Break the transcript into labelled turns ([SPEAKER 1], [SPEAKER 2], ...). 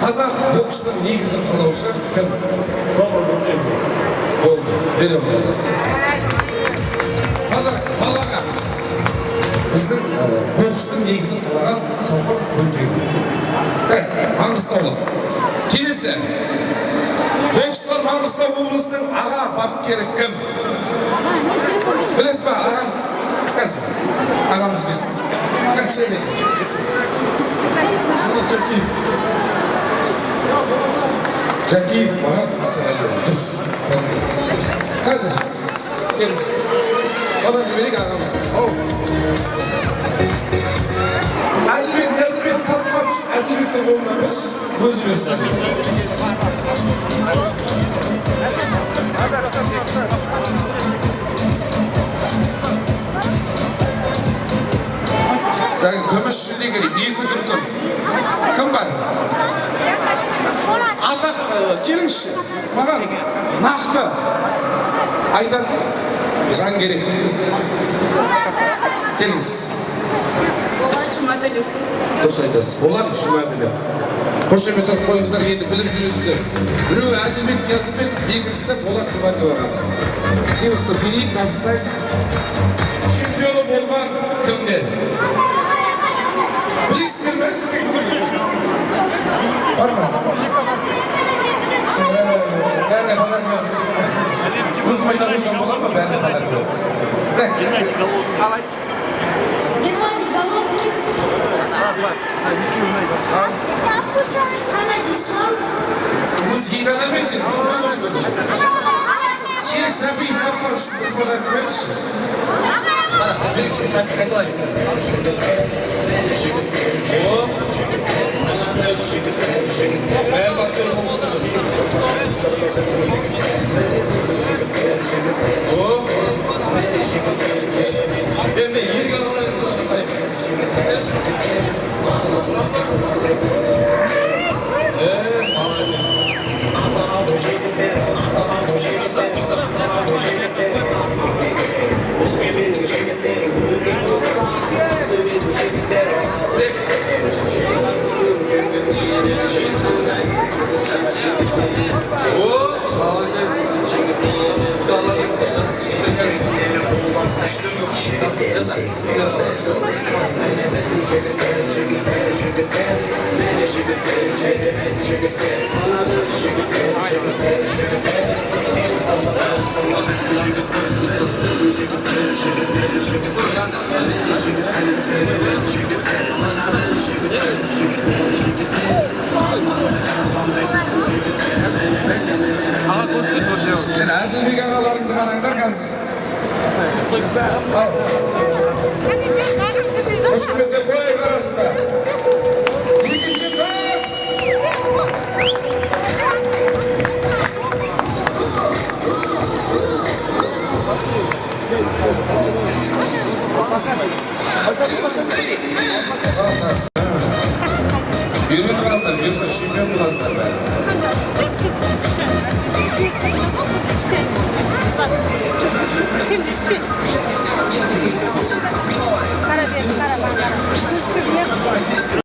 [SPEAKER 1] Қазақ боксының негізін қалаушы кім? Шоқыр Бөтен. Болды, берем болдыңыз. Қазір балаға біздің бокстың негізін қалаған Шоқыр Бөтен. Маңғыстаулық. Келесі. Бокстан Маңғыстау облысының аға бапкері кім? Білесіз ба, ағам? Қазір. Ағамыз білсін. Қазір сөйлейміз. Жакиев Марат Исағалиев. Дұрыс. Қазір. Келіңіз. Одан берейік ағамыз. Әділбек Нәзірбек тапқан үшін Әділбектің қолынан біз көз үлесін әділбек. Күміс жүлдегері екі дүркін. Кім бар? Атақ келіңізші. Маған нақты Айдан жан керек. Келіңіз.
[SPEAKER 2] Болат Жұмаділов.
[SPEAKER 1] Дұрыс айтасыз. Болат Жұмаділов. Қошемет алып қойыңыздар, енді біліп жүресіздер. Біреу Әділбек Ниязымбек, екіншісі Болат Жұмаділов ағамыз. Сыйлықты берейік, табыстайық. Чемпионы болған кімдер? Білесіздер ме? Бар ма? Бәріне базар мен. Өзім айтамыздан бола ма? Бәріне базар мен.
[SPEAKER 2] Геннадий Головкин. Канадислав.
[SPEAKER 1] Өзге қанамен сен тұрды осы бәрді. Серік Сәбиев тапқан үшін бір подарок берші. Қара, қайталаймыз. Бәрі боксер болмысты. Енді ерік ағаларыңызды қараймыз. Әділбек ағаларыңды қараңдар қазір. Қошеметте қойайық арасында. Екінші таш! Үйреніп қалыңдар, бұйырса чемпион боласыздар бәрі.